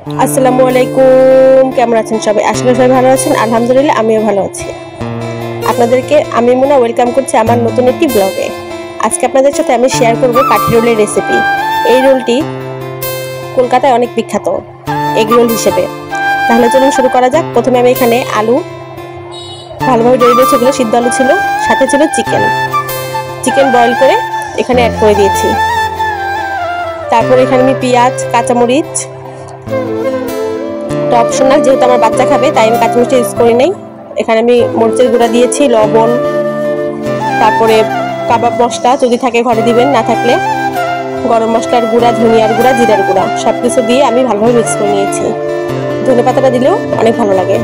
আসসালামু আলাইকুম, কেমন আছেন সবাই? আশা করি সবাই ভালো আছেন। আলহামদুলিল্লাহ আমিও ভালো আছি। আপনাদেরকে আমি মুনা ওয়েলকাম করছি আমার নতুন একটি ব্লগে। আজকে আপনাদের সাথে আমি শেয়ার করব কাঠি রোলের রেসিপি। এই রোলটি কলকাতায় অনেক বিখ্যাত এগ রোল হিসেবে। তাহলে চলুন শুরু করা যাক। প্রথমে আমি এখানে আলু ভালোভাবে ধুয়ে নিয়েছি, এগুলো সিদ্ধ আলু ছিল, সাথে ছিল চিকেন বয়েল করে এখানে অ্যাড করে দিয়েছি। তারপর এখানে আমি পেঁয়াজ, কাঁচামরিচ, এটা অপশনাল, যেহেতু আমার বাচ্চা খাবে তাই আমি কাঁচামরিচটা ইউজ করি নাই। এখানে আমি মরিচের গুঁড়া দিয়েছি, লবণ, তারপরে কাবাব মশলা যদি থাকে ঘরে দিবেন, না থাকলে গরম মশলার গুঁড়া, ধনিয়ার গুঁড়া, জিরার গুঁড়া সব কিছু দিয়ে আমি ভালোভাবে মিক্স করে নিয়েছি। ধনে পাতাটা দিলেও অনেক ভালো লাগে।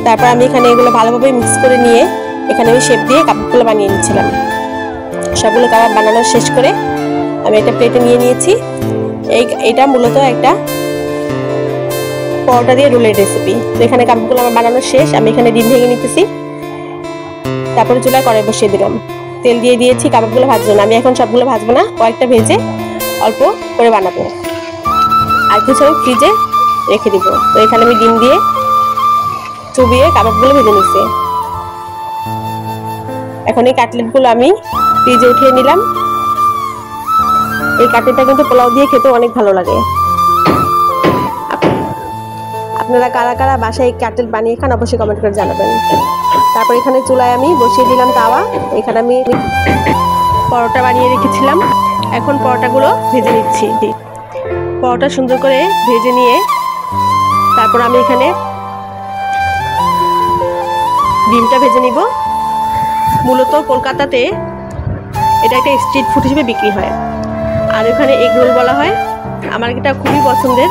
তারপর আমি এখানে এগুলো ভালোভাবে মিক্স করে নিয়ে এখানে আমি শেপ দিয়ে কাবাবগুলো বানিয়ে নিচ্ছিলাম। সবগুলো কাবাব বানানো শেষ করে আমি একটা প্লেটে নিয়ে নিয়েছি। এইটা মূলত একটা পরোটা দিয়ে রোলের রেসিপি। তো এখানে কাবাবগুলো আমার বানানো শেষ। আমি এখানে ডিম ভেঙে নিতেছি। তারপরে চুলায় কড়াই বসিয়ে দিলাম, তেল দিয়ে দিয়েছি কাবাবগুলো ভাজার জন্য। আমি এখন সবগুলো ভাজবো না, কয়েকটা ভেজে অল্প করে বানাবো, আর কিছু আমি ফ্রিজে রেখে দিব। তো এখানে আমি ডিম দিয়ে চুবিয়ে কাবাবগুলো ভেজে নিচ্ছি। এখন এই কাটলেটগুলো আমি ফ্রিজে উঠিয়ে নিলাম। এই কাটলেটটা কিন্তু পোলাও দিয়ে খেতে অনেক ভালো লাগে। আপনারা কারা কারা বাসায় এই কাটলেট বানিয়ে খান অবশ্যই কমেন্ট করে জানাবেন। তারপর এখানে চুলায় আমি বসিয়ে দিলাম তাওয়া। এখানে আমি পরোটা বানিয়ে রেখেছিলাম। এখন পরোটাগুলো ভেজে নিচ্ছি। পরোটা সুন্দর করে ভেজে নিয়ে তারপর আমি এখানে ডিমটা ভেজে নিব। মূলত কলকাতাতে এটা একটা স্ট্রিট ফুড হিসেবে বিক্রি হয়, আর এখানে এগ রোল বলা হয়। আমার এটা খুবই পছন্দের।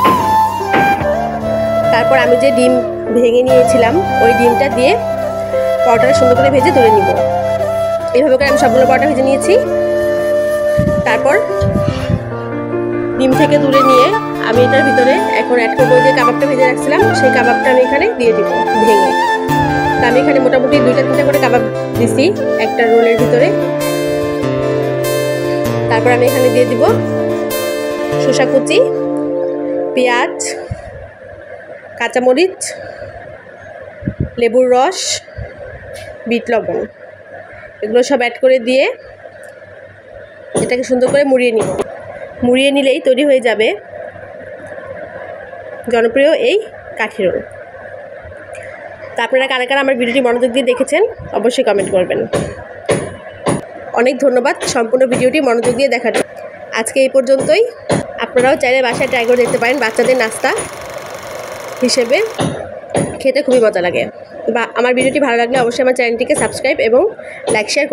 তারপর আমি যে ডিম ভেঙে নিয়েছিলাম ওই ডিমটা দিয়ে পরোটাটা সুন্দর করে ভেজে তুলে নিব। এইভাবে করে আমি সবগুলো পরোটা ভেজে নিয়েছি। তারপর ডিম থেকে তুলে নিয়ে আমি এটার ভিতরে এখন অ্যাড করবো যে কাবাবটা ভেজে রাখছিলাম, সেই কাবাবটা আমি এখানে দিয়ে দিব ভেঙে। তা আমি এখানে মোটামুটি 2-3টা করে কাবাব দিছি একটা রোলের ভিতরে। তারপর আমি এখানে দিয়ে দিব শসা কুচি, পেঁয়াজ, কাঁচামরিচ, লেবুর রস, বিট লবণ, এগুলো সব অ্যাড করে দিয়ে এটাকে সুন্দর করে মুড়িয়ে নিব। মুড়িয়ে নিলেই তৈরি হয়ে যাবে জনপ্রিয় এই কাঠি রোল। তা আপনারা কারা কারা আমার ভিডিওটি মনোযোগ দিয়ে দেখেছেন অবশ্যই কমেন্ট করবেন। অনেক ধন্যবাদ সম্পূর্ণ ভিডিওটি মনোযোগ দিয়ে দেখার জন্য। আজকে এই পর্যন্তই। আপনারাও চাইলে বাসায় ট্রাই করে দেখতে পারেন। বাচ্চাদের নাস্তা হিসেবে খেতে খুবই মজা লাগে। বা আমার ভিডিওটি ভালো লাগলে অবশ্যই আমার চ্যানেলটিকে সাবস্ক্রাইব এবং লাইক শেয়ার